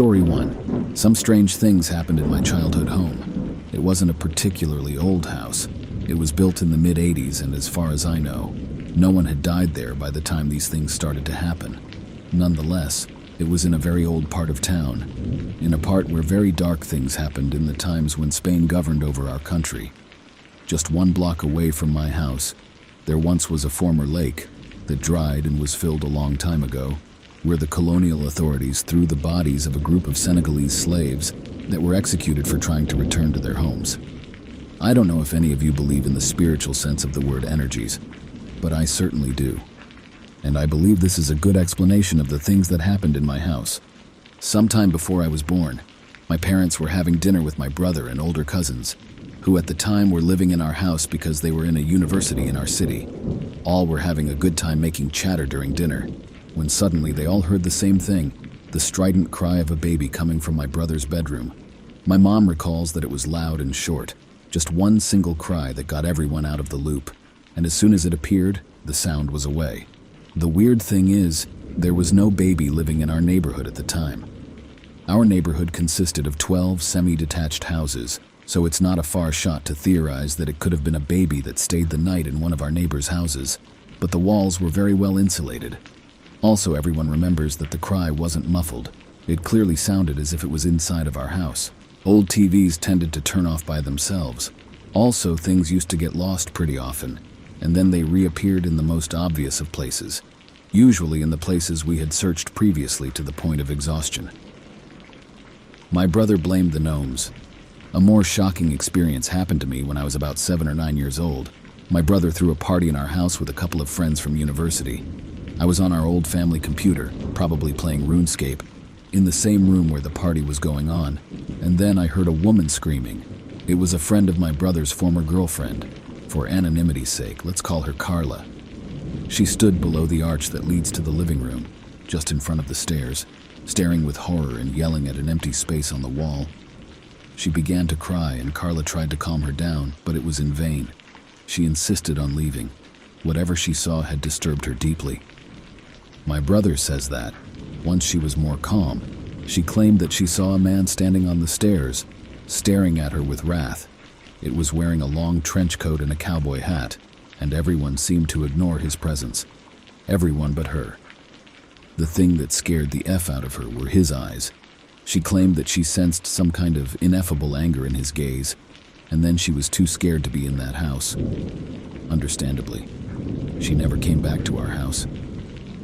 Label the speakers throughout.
Speaker 1: Story 1. Some strange things happened in my childhood home. It wasn't a particularly old house. It was built in the mid-'80s, and as far as I know, no one had died there by the time these things started to happen. Nonetheless, it was in a very old part of town, in a part where very dark things happened in the times when Spain governed over our country. Just 1 block away from my house, there once was a former lake that dried and was filled a long time ago, where the colonial authorities threw the bodies of a group of Senegalese slaves that were executed for trying to return to their homes. I don't know if any of you believe in the spiritual sense of the word energies, but I certainly do. And I believe this is a good explanation of the things that happened in my house. Sometime before I was born, my parents were having dinner with my brother and older cousins, who at the time were living in our house because they were in a university in our city. All were having a good time making chatter during dinner, when suddenly they all heard the same thing, the strident cry of a baby coming from my brother's bedroom. My mom recalls that it was loud and short, just one single cry that got everyone out of the loop, and as soon as it appeared, the sound was away. The weird thing is, there was no baby living in our neighborhood at the time. Our neighborhood consisted of 12 semi-detached houses, so it's not a far shot to theorize that it could have been a baby that stayed the night in one of our neighbors' houses, but the walls were very well insulated. Also, everyone remembers that the cry wasn't muffled. It clearly sounded as if it was inside of our house. Old TVs tended to turn off by themselves. Also, things used to get lost pretty often, and then they reappeared in the most obvious of places, usually in the places we had searched previously to the point of exhaustion. My brother blamed the gnomes. A more shocking experience happened to me when I was about 7 or 9 years old. My brother threw a party in our house with a couple of friends from university. I was on our old family computer, probably playing RuneScape, in the same room where the party was going on, and then I heard a woman screaming. It was a friend of my brother's former girlfriend. For anonymity's sake, let's call her Carla. She stood below the arch that leads to the living room, just in front of the stairs, staring with horror and yelling at an empty space on the wall. She began to cry, and Carla tried to calm her down, but it was in vain. She insisted on leaving. Whatever she saw had disturbed her deeply. My brother says that, once she was more calm, she claimed that she saw a man standing on the stairs, staring at her with wrath. It was wearing a long trench coat and a cowboy hat, and everyone seemed to ignore his presence. Everyone but her. The thing that scared the F out of her were his eyes. She claimed that she sensed some kind of ineffable anger in his gaze, and then she was too scared to be in that house. Understandably, she never came back to our house.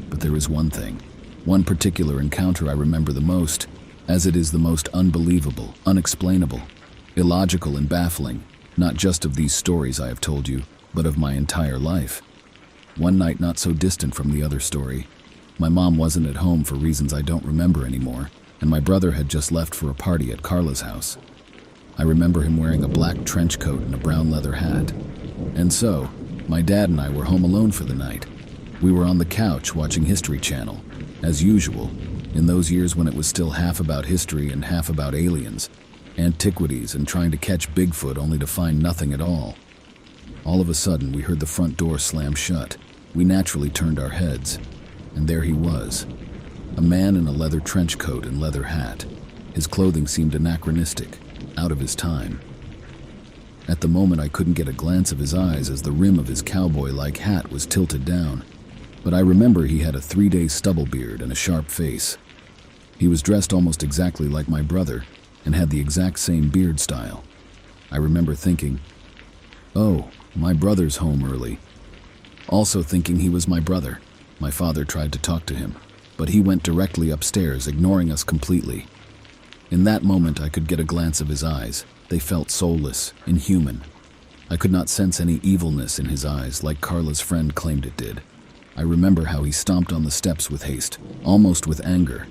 Speaker 1: But there is one thing, one particular encounter I remember the most, as it is the most unbelievable, unexplainable, illogical and baffling, not just of these stories I have told you, but of my entire life. One night not so distant from the other story, my mom wasn't at home for reasons I don't remember anymore, and my brother had just left for a party at Carla's house. I remember him wearing a black trench coat and a brown leather hat. And so, my dad and I were home alone for the night. We were on the couch watching History Channel, as usual, in those years when it was still half about history and half about aliens, antiquities, and trying to catch Bigfoot only to find nothing at all. All of a sudden, we heard the front door slam shut. We naturally turned our heads, and there he was, a man in a leather trench coat and leather hat. His clothing seemed anachronistic, out of his time. At the moment, I couldn't get a glance of his eyes as the rim of his cowboy-like hat was tilted down. But I remember he had a 3-day stubble beard and a sharp face. He was dressed almost exactly like my brother and had the exact same beard style. I remember thinking, oh, my brother's home early. Also thinking he was my brother, my father tried to talk to him, but he went directly upstairs, ignoring us completely. In that moment, I could get a glance of his eyes. They felt soulless, inhuman. I could not sense any evilness in his eyes like Carla's friend claimed it did. I remember how he stomped on the steps with haste, almost with anger.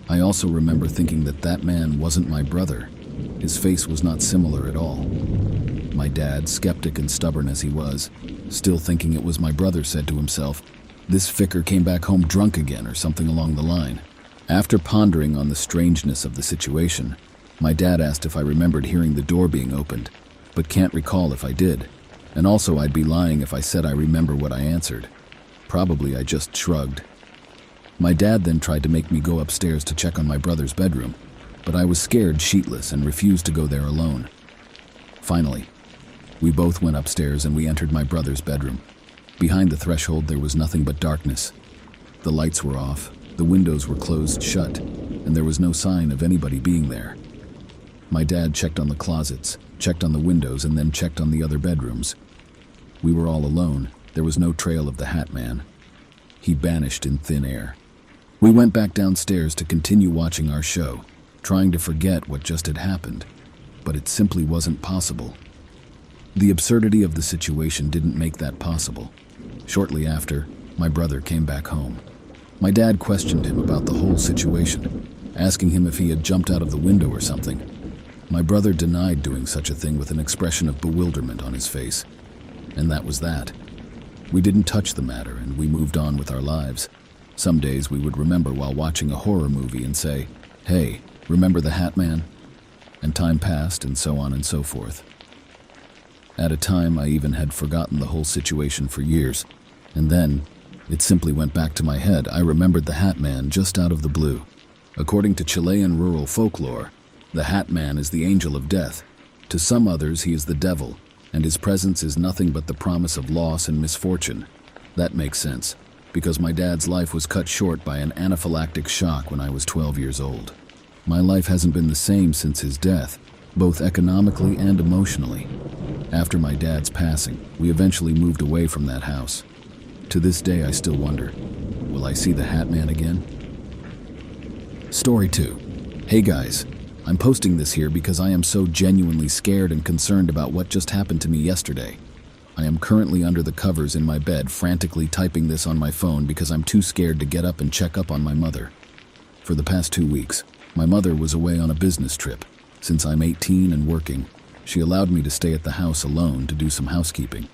Speaker 1: I also remember thinking that that man wasn't my brother. His face was not similar at all. My dad, skeptic and stubborn as he was, still thinking it was my brother, said to himself, "This ficker came back home drunk again," or something along the line. After pondering on the strangeness of the situation, my dad asked if I remembered hearing the door being opened, but can't recall if I did. And also, I'd be lying if I said I remember what I answered. Probably I just shrugged. My dad then tried to make me go upstairs to check on my brother's bedroom, but I was scared shitless and refused to go there alone. Finally, we both went upstairs and we entered my brother's bedroom. Behind the threshold there was nothing but darkness. The lights were off, the windows were closed shut, and there was no sign of anybody being there. My dad checked on the closets, checked on the windows, and then checked on the other bedrooms. We were all alone. There was no trail of the Hat Man. He vanished in thin air. We went back downstairs to continue watching our show, trying to forget what just had happened, but it simply wasn't possible. The absurdity of the situation didn't make that possible. Shortly after, my brother came back home. My dad questioned him about the whole situation, asking him if he had jumped out of the window or something. My brother denied doing such a thing with an expression of bewilderment on his face. And that was that. We didn't touch the matter and we moved on with our lives. Some days we would remember while watching a horror movie and say, "Hey, remember the Hat Man?" And time passed and so on and so forth. At a time, I even had forgotten the whole situation for years. And then, it simply went back to my head. I remembered the Hat Man just out of the blue. According to Chilean rural folklore, the Hat Man is the angel of death. To some others, he is the devil, and his presence is nothing but the promise of loss and misfortune. That makes sense, because my dad's life was cut short by an anaphylactic shock when I was 12 years old. My life hasn't been the same since his death, both economically and emotionally. After my dad's passing, we eventually moved away from that house. To this day, I still wonder, will I see the Hat Man again? Story 2. Hey guys, I'm posting this here because I am so genuinely scared and concerned about what just happened to me yesterday. I am currently under the covers in my bed, frantically typing this on my phone because I'm too scared to get up and check up on my mother. For the past 2 weeks, my mother was away on a business trip. Since I'm 18 and working, she allowed me to stay at the house alone to do some housekeeping.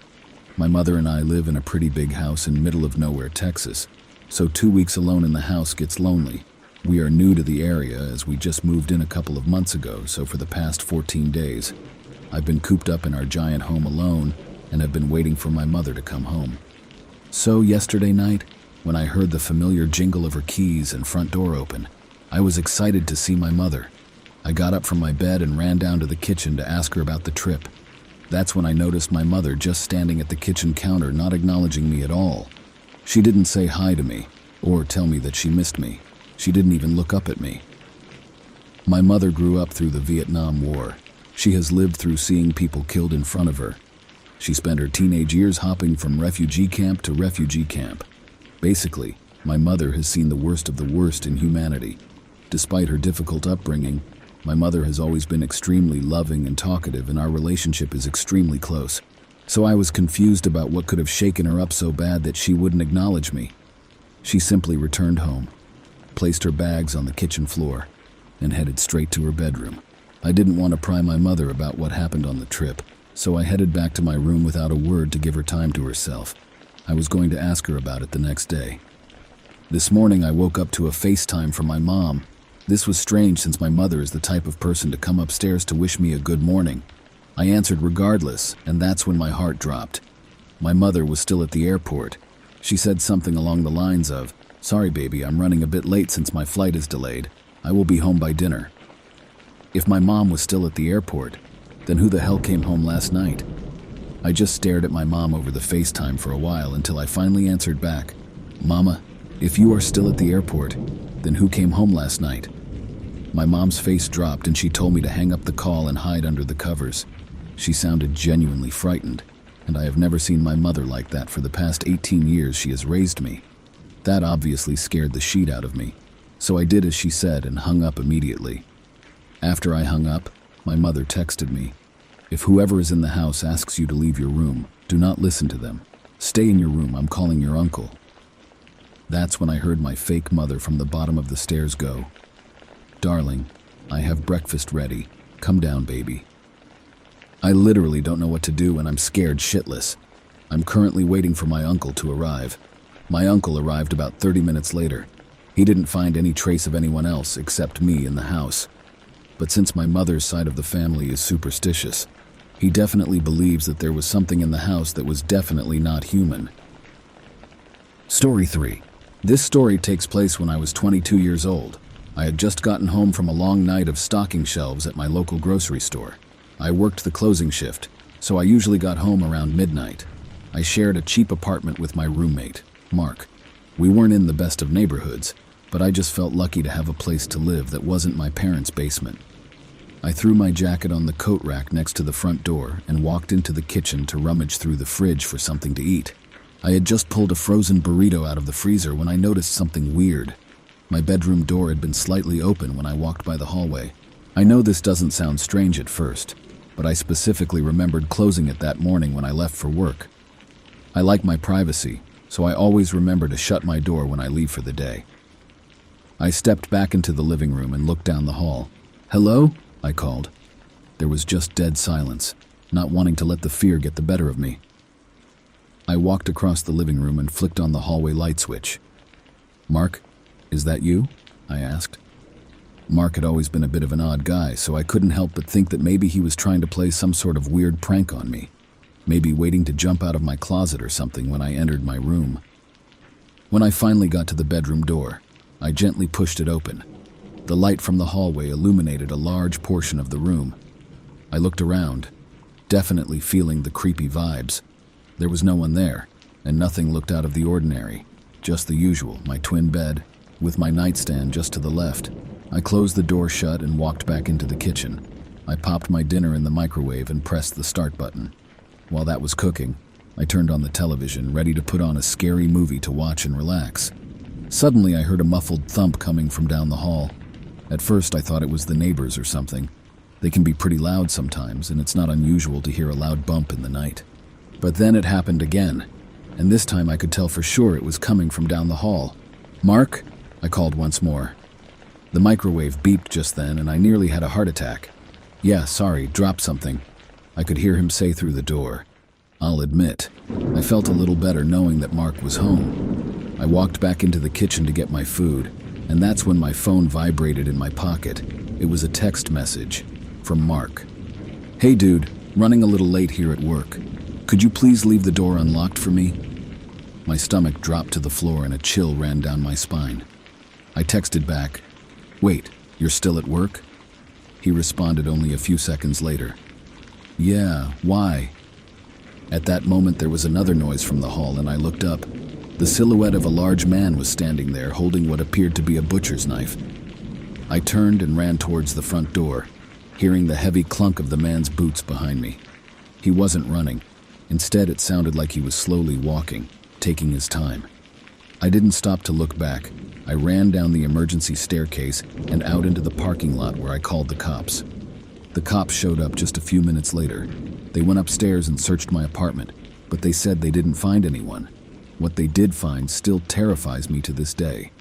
Speaker 1: My mother and I live in a pretty big house in middle of nowhere, Texas, so 2 weeks alone in the house gets lonely. We are new to the area as we just moved in a couple of months ago, so for the past 14 days, I've been cooped up in our giant home alone and have been waiting for my mother to come home. So yesterday night, when I heard the familiar jingle of her keys and front door open, I was excited to see my mother. I got up from my bed and ran down to the kitchen to ask her about the trip. That's when I noticed my mother just standing at the kitchen counter, not acknowledging me at all. She didn't say hi to me or tell me that she missed me. She didn't even look up at me. My mother grew up through the Vietnam War. She has lived through seeing people killed in front of her. She spent her teenage years hopping from refugee camp to refugee camp. Basically, my mother has seen the worst of the worst in humanity. Despite her difficult upbringing, my mother has always been extremely loving and talkative, and our relationship is extremely close. So I was confused about what could have shaken her up so bad that she wouldn't acknowledge me. She simply returned home, placed her bags on the kitchen floor, and headed straight to her bedroom. I didn't want to pry my mother about what happened on the trip, so I headed back to my room without a word to give her time to herself. I was going to ask her about it the next day. This morning I woke up to a FaceTime from my mom. This was strange since my mother is the type of person to come upstairs to wish me a good morning. I answered regardless, and that's when my heart dropped. My mother was still at the airport. She said something along the lines of, "Sorry baby, I'm running a bit late since my flight is delayed. I will be home by dinner." If my mom was still at the airport, then who the hell came home last night? I just stared at my mom over the FaceTime for a while until I finally answered back, "Mama, if you are still at the airport, then who came home last night?" My mom's face dropped and she told me to hang up the call and hide under the covers. She sounded genuinely frightened, and I have never seen my mother like that for the past 18 years she has raised me. That obviously scared the shit out of me, so I did as she said and hung up immediately. After I hung up, my mother texted me, "If whoever is in the house asks you to leave your room, do not listen to them. Stay in your room, I'm calling your uncle." That's when I heard my fake mother from the bottom of the stairs go, "Darling, I have breakfast ready. Come down, baby." I literally don't know what to do and I'm scared shitless. I'm currently waiting for my uncle to arrive. My uncle arrived about 30 minutes later. He didn't find any trace of anyone else except me in the house. But since my mother's side of the family is superstitious, he definitely believes that there was something in the house that was definitely not human. Story 3. This story takes place when I was 22 years old. I had just gotten home from a long night of stocking shelves at my local grocery store. I worked the closing shift, so I usually got home around midnight. I shared a cheap apartment with my roommate, Mark. We weren't in the best of neighborhoods, but I just felt lucky to have a place to live that wasn't my parents' basement. I threw my jacket on the coat rack next to the front door and walked into the kitchen to rummage through the fridge for something to eat. I had just pulled a frozen burrito out of the freezer when I noticed something weird. My bedroom door had been slightly open when I walked by the hallway. I know this doesn't sound strange at first, but I specifically remembered closing it that morning when I left for work. I like my privacy, so I always remember to shut my door when I leave for the day. I stepped back into the living room and looked down the hall. "Hello?" I called. There was just dead silence, not wanting to let the fear get the better of me. I walked across the living room and flicked on the hallway light switch. "Mark, is that you?" I asked. Mark had always been a bit of an odd guy, so I couldn't help but think that maybe he was trying to play some sort of weird prank on me, maybe waiting to jump out of my closet or something when I entered my room. When I finally got to the bedroom door, I gently pushed it open. The light from the hallway illuminated a large portion of the room. I looked around, definitely feeling the creepy vibes. There was no one there, and nothing looked out of the ordinary. Just the usual, my twin bed, with my nightstand just to the left. I closed the door shut and walked back into the kitchen. I popped my dinner in the microwave and pressed the start button. While that was cooking, I turned on the television, ready to put on a scary movie to watch and relax. Suddenly, I heard a muffled thump coming from down the hall. At first, I thought it was the neighbors or something. They can be pretty loud sometimes, and it's not unusual to hear a loud bump in the night. But then it happened again, and this time I could tell for sure it was coming from down the hall. "Mark?" I called once more. The microwave beeped just then, and I nearly had a heart attack. "Yeah, sorry, dropped something," I could hear him say through the door. I'll admit, I felt a little better knowing that Mark was home. I walked back into the kitchen to get my food, and that's when my phone vibrated in my pocket. It was a text message from Mark. "Hey dude, running a little late here at work. Could you please leave the door unlocked for me?" My stomach dropped to the floor and a chill ran down my spine. I texted back, "Wait, you're still at work?" He responded only a few seconds later. "Yeah, why?" At that moment there was another noise from the hall and I looked up. The silhouette of a large man was standing there holding what appeared to be a butcher's knife. I turned and ran towards the front door, hearing the heavy clunk of the man's boots behind me. He wasn't running. Instead, it sounded like he was slowly walking, taking his time. I didn't stop to look back. I ran down the emergency staircase and out into the parking lot where I called the cops. The cops showed up just a few minutes later. They went upstairs and searched my apartment, but they said they didn't find anyone. What they did find still terrifies me to this day.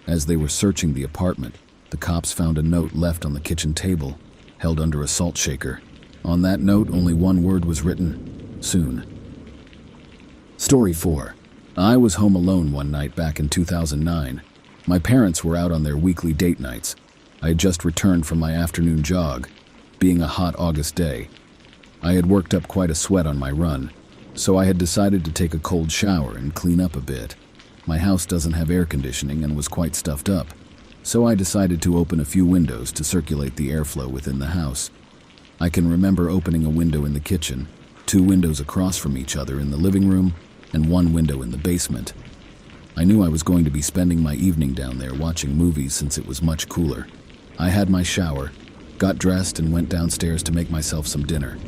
Speaker 1: As they were searching the apartment, the cops found a note left on the kitchen table, held under a salt shaker. On that note, only one word was written: soon. Story 4. I was home alone one night back in 2009. My parents were out on their weekly date nights. I had just returned from my afternoon jog, being a hot August day. I had worked up quite a sweat on my run, so I had decided to take a cold shower and clean up a bit. My house doesn't have air conditioning and was quite stuffed up, so I decided to open a few windows to circulate the airflow within the house. I can remember opening a window in the kitchen, 2 windows across from each other in the living room, and 1 window in the basement. I knew I was going to be spending my evening down there watching movies since it was much cooler. I had my shower, got dressed, and went downstairs to make myself some dinner.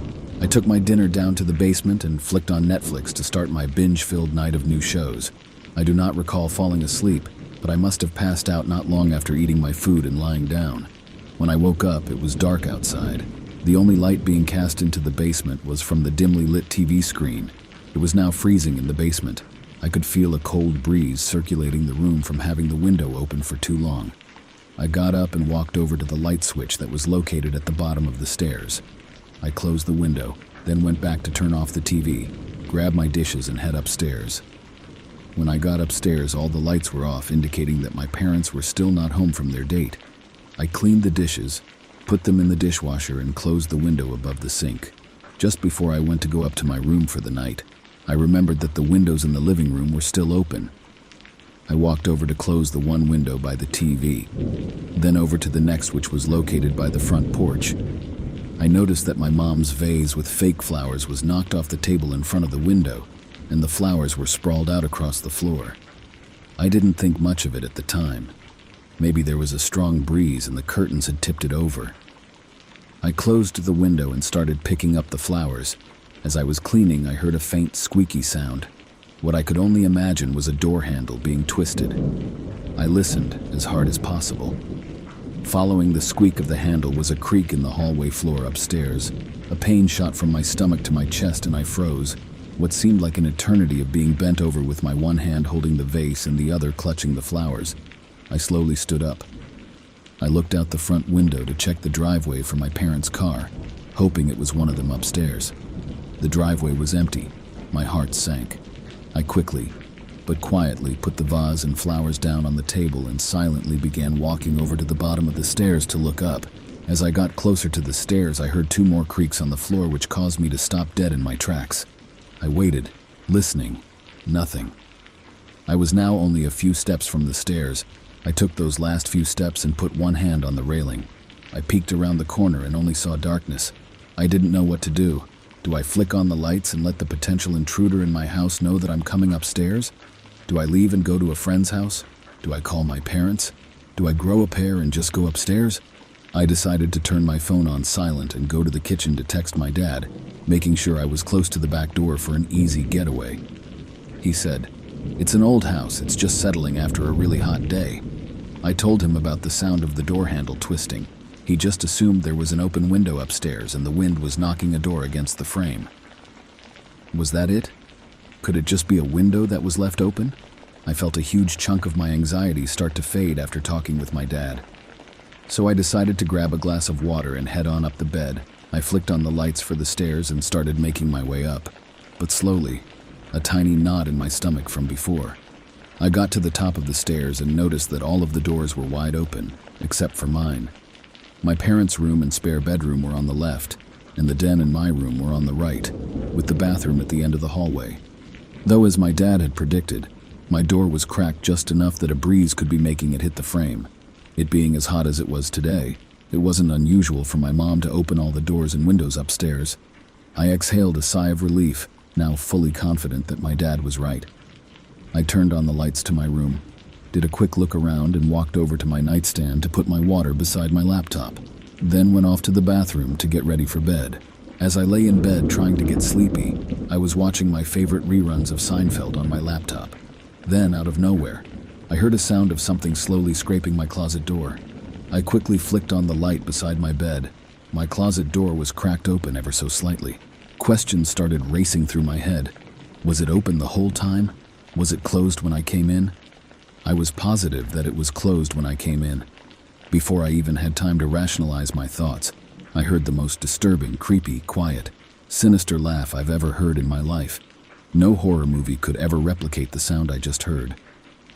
Speaker 1: I took my dinner down to the basement and flicked on Netflix to start my binge-filled night of new shows. I do not recall falling asleep, but I must have passed out not long after eating my food and lying down. When I woke up, it was dark outside. The only light being cast into the basement was from the dimly lit TV screen. It was now freezing in the basement. I could feel a cold breeze circulating the room from having the window open for too long. I got up and walked over to the light switch that was located at the bottom of the stairs. I closed the window, then went back to turn off the TV, grab my dishes, and head upstairs. When I got upstairs, all the lights were off, indicating that my parents were still not home from their date. I cleaned the dishes, put them in the dishwasher, and closed the window above the sink. Just before I went to go up to my room for the night, I remembered that the windows in the living room were still open. I walked over to close the one window by the TV, then over to the next, which was located by the front porch. I noticed that my mom's vase with fake flowers was knocked off the table in front of the window, and the flowers were sprawled out across the floor. I didn't think much of it at the time. Maybe there was a strong breeze and the curtains had tipped it over. I closed the window and started picking up the flowers. As I was cleaning, I heard a faint squeaky sound. What I could only imagine was a door handle being twisted. I listened as hard as possible. Following the squeak of the handle was a creak in the hallway floor upstairs. A pain shot from my stomach to my chest and I froze. What seemed like an eternity of being bent over with my one hand holding the vase and the other clutching the flowers. I slowly stood up. I looked out the front window to check the driveway for my parents' car, hoping it was one of them upstairs. The driveway was empty. My heart sank. I quickly, but quietly, put the vase and flowers down on the table and silently began walking over to the bottom of the stairs to look up. As I got closer to the stairs, I heard 2 more creaks on the floor, which caused me to stop dead in my tracks. I waited, listening. Nothing. I was now only a few steps from the stairs. I took those last few steps and put one hand on the railing. I peeked around the corner and only saw darkness. I didn't know what to do. Do I flick on the lights and let the potential intruder in my house know that I'm coming upstairs? Do I leave and go to a friend's house? Do I call my parents? Do I grow a pair and just go upstairs? I decided to turn my phone on silent and go to the kitchen to text my dad, making sure I was close to the back door for an easy getaway. He said, "It's an old house, it's just settling after a really hot day." I told him about the sound of the door handle twisting. He just assumed there was an open window upstairs and the wind was knocking a door against the frame. Was that it? Could it just be a window that was left open? I felt a huge chunk of my anxiety start to fade after talking with my dad. So I decided to grab a glass of water and head on up the bed. I flicked on the lights for the stairs and started making my way up. But slowly, a tiny knot in my stomach from before. I got to the top of the stairs and noticed that all of the doors were wide open, except for mine. My parents' room and spare bedroom were on the left, and the den and my room were on the right, with the bathroom at the end of the hallway. Though, as my dad had predicted, my door was cracked just enough that a breeze could be making it hit the frame. It being as hot as it was today, it wasn't unusual for my mom to open all the doors and windows upstairs. I exhaled a sigh of relief, now fully confident that my dad was right. I turned on the lights to my room, did a quick look around and walked over to my nightstand to put my water beside my laptop, then went off to the bathroom to get ready for bed. As I lay in bed trying to get sleepy, I was watching my favorite reruns of Seinfeld on my laptop. Then, out of nowhere, I heard a sound of something slowly scraping my closet door. I quickly flicked on the light beside my bed. My closet door was cracked open ever so slightly. Questions started racing through my head. Was it open the whole time? Was it closed when I came in? I was positive that it was closed when I came in. Before I even had time to rationalize my thoughts, I heard the most disturbing, creepy, quiet, sinister laugh I've ever heard in my life. No horror movie could ever replicate the sound I just heard.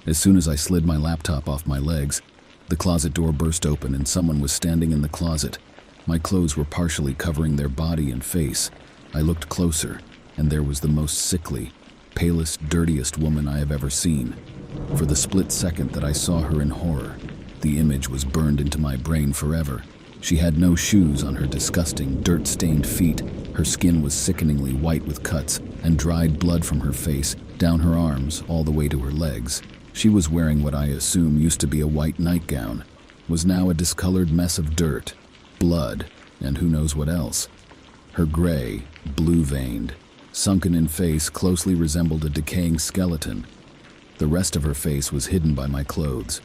Speaker 1: As soon as I slid my laptop off my legs, the closet door burst open and someone was standing in the closet. My clothes were partially covering their body and face. I looked closer, and there was the most sickly, palest, dirtiest woman I have ever seen. For the split second that I saw her in horror, the image was burned into my brain forever. She had no shoes on her disgusting, dirt-stained feet. Her skin was sickeningly white with cuts and dried blood from her face, down her arms, all the way to her legs. She was wearing what I assume used to be a white nightgown, was now a discolored mess of dirt, blood, and who knows what else. Her gray, blue-veined, sunken-in face closely resembled a decaying skeleton. The rest of her face was hidden by my clothes.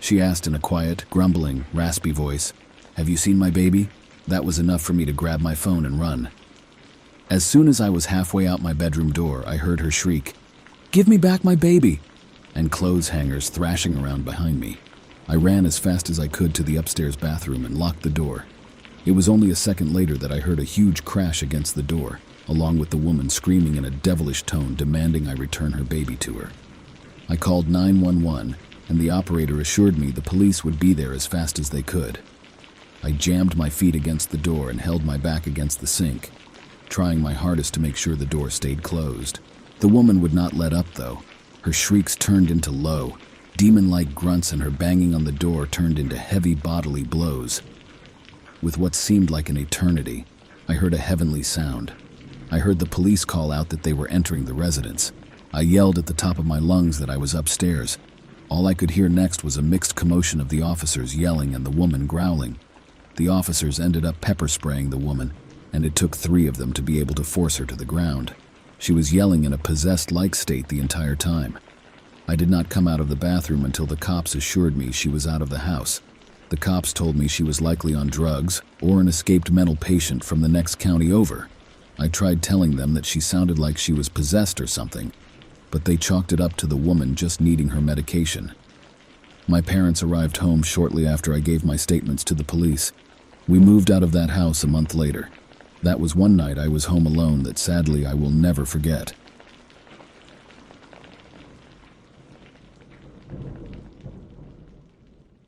Speaker 1: She asked in a quiet, grumbling, raspy voice, "Have you seen my baby?" That was enough for me to grab my phone and run. As soon as I was halfway out my bedroom door, I heard her shriek, "Give me back my baby!" and clothes hangers thrashing around behind me. I ran as fast as I could to the upstairs bathroom and locked the door. It was only a second later that I heard a huge crash against the door, along with the woman screaming in a devilish tone demanding I return her baby to her. I called 911, and the operator assured me the police would be there as fast as they could. I jammed my feet against the door and held my back against the sink, trying my hardest to make sure the door stayed closed. The woman would not let up, though. Her shrieks turned into low, Demon-like grunts and her banging on the door turned into heavy bodily blows. With what seemed like an eternity, I heard a heavenly sound. I heard the police call out that they were entering the residence. I yelled at the top of my lungs that I was upstairs. All I could hear next was a mixed commotion of the officers yelling and the woman growling. The officers ended up pepper spraying the woman, and it took 3 of them to be able to force her to the ground. She was yelling in a possessed-like state the entire time. I did not come out of the bathroom until the cops assured me she was out of the house. The cops told me she was likely on drugs or an escaped mental patient from the next county over. I tried telling them that she sounded like she was possessed or something, but they chalked it up to the woman just needing her medication. My parents arrived home shortly after I gave my statements to the police. We moved out of that house a month later. That was one night I was home alone that sadly I will never forget.